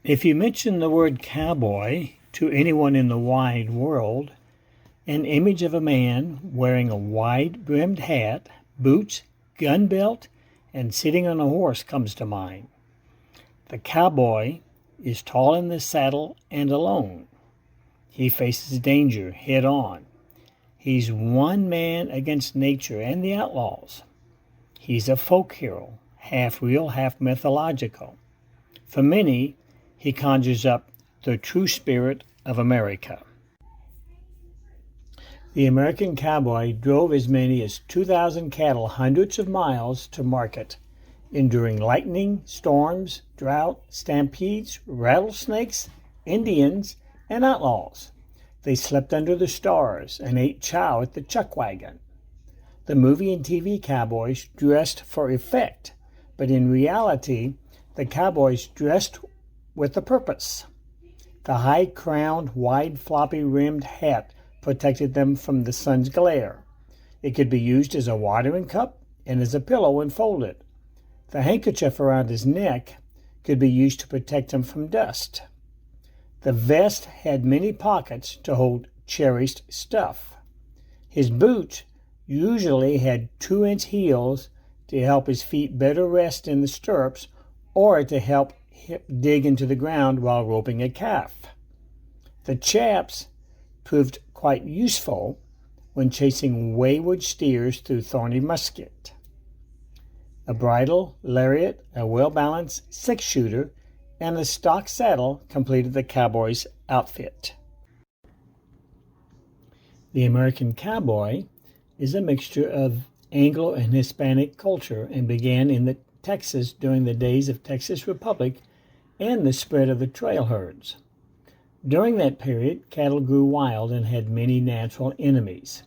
If you mention the word cowboy to anyone in the wide world, an image of a man wearing a wide-brimmed hat, boots, gun belt, and sitting on a horse comes to mind. The cowboy is tall in the saddle and alone. He faces danger head on. He's one man against nature and the outlaws. He's a folk hero, half real, half mythological. For many, he conjures up the true spirit of America. The American cowboy drove as many as 2,000 cattle hundreds of miles to market, enduring lightning, storms, drought, stampedes, rattlesnakes, Indians, and outlaws. They slept under the stars and ate chow at the chuck wagon. The movie and TV cowboys dressed for effect, but in reality, the cowboys dressed with a purpose. The high-crowned, wide, floppy-rimmed hat protected them from the sun's glare. It could be used as a watering cup and as a pillow when folded. The handkerchief around his neck could be used to protect him from dust. The vest had many pockets to hold cherished stuff. His boots usually had 2-inch heels to help his feet better rest in the stirrups or to help dig into the ground while roping a calf. The chaps proved quite useful when chasing wayward steers through thorny musket. A bridle, lariat, a well-balanced six-shooter, and a stock saddle completed the cowboy's outfit. The American cowboy is a mixture of Anglo and Hispanic culture and began in Texas during the days of Texas Republic and the spread of the trail herds. During that period, cattle grew wild and had many natural enemies.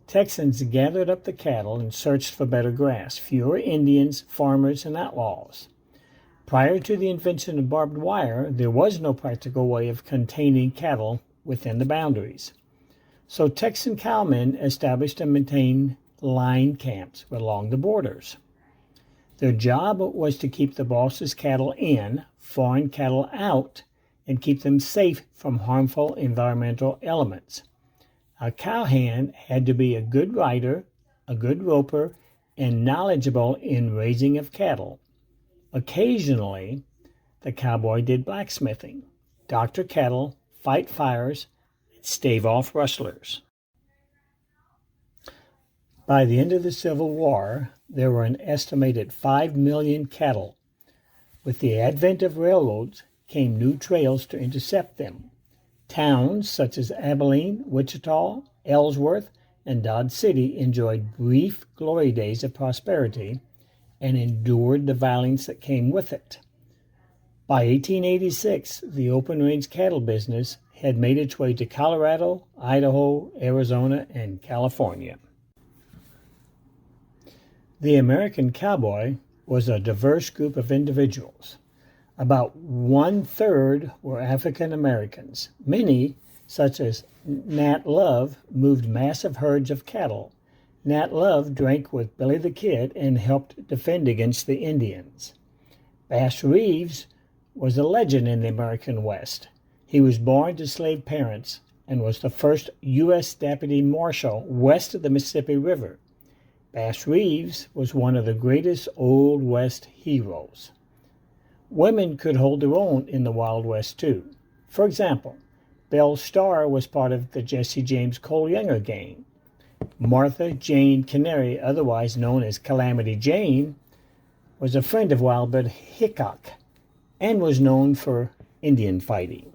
Texans gathered up the cattle and searched for better grass, fewer Indians, farmers, and outlaws. Prior to the invention of barbed wire, there was no practical way of containing cattle within the boundaries. So Texan cowmen established and maintained line camps along the borders. Their job was to keep the boss's cattle in, foreign cattle out, and keep them safe from harmful environmental elements. A cowhand had to be a good rider, a good roper, and knowledgeable in raising of cattle. Occasionally, the cowboy did blacksmithing, doctor cattle, fight fires, and stave off rustlers. By the end of the Civil War, there were an estimated 5 million cattle. With the advent of railroads came new trails to intercept them. Towns such as Abilene, Wichita, Ellsworth, and Dodge City enjoyed brief glory days of prosperity and endured the violence that came with it. By 1886, the open-range cattle business had made its way to Colorado, Idaho, Arizona, and California. The American cowboy was a diverse group of individuals. About 1/3 were African Americans. Many, such as Nat Love, moved massive herds of cattle. Nat Love drank with Billy the Kid and helped defend against the Indians. Bass Reeves was a legend in the American West. He was born to slave parents and was the first U.S. Deputy Marshal west of the Mississippi River. Bass Reeves was one of the greatest Old West heroes. Women could hold their own in the Wild West, too. For example, Belle Starr was part of the Jesse James Cole Younger gang. Martha Jane Canary, otherwise known as Calamity Jane, was a friend of Wild Bill Hickok and was known for Indian fighting.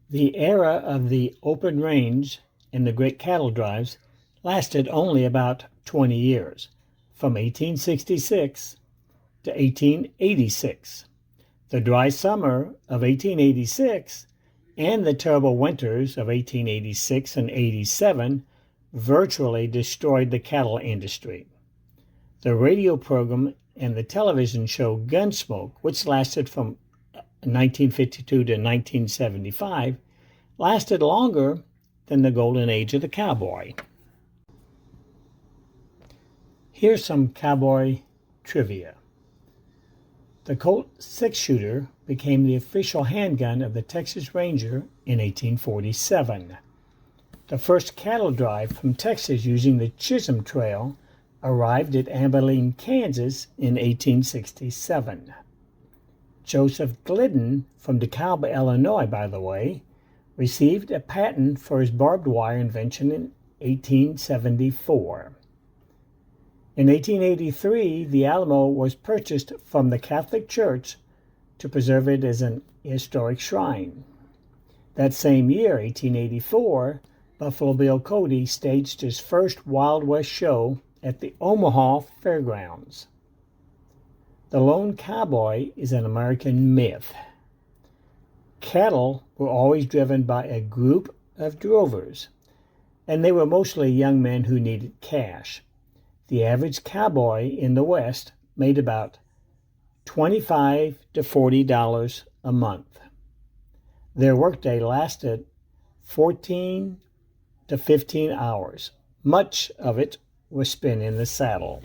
The era of the open range and the great cattle drives lasted only about 20 years, from 1866 to 1886. The dry summer of 1886 and the terrible winters of 1886 and 87 virtually destroyed the cattle industry. The radio program and the television show Gunsmoke, which lasted from 1952 to 1975, lasted longer than the golden age of the cowboy. Here's some cowboy trivia. The Colt six-shooter became the official handgun of the Texas Ranger in 1847. The first cattle drive from Texas using the Chisholm Trail arrived at Abilene, Kansas in 1867. Joseph Glidden from DeKalb, Illinois, by the way, received a patent for his barbed wire invention in 1874. In 1883, the Alamo was purchased from the Catholic Church to preserve it as an historic shrine. That same year, 1884, Buffalo Bill Cody staged his first Wild West show at the Omaha Fairgrounds. The lone cowboy is an American myth. Cattle were always driven by a group of drovers, and they were mostly young men who needed cash. The average cowboy in the West made about $25 to $40 a month. Their workday lasted 14 to 15 hours. Much of it was spent in the saddle.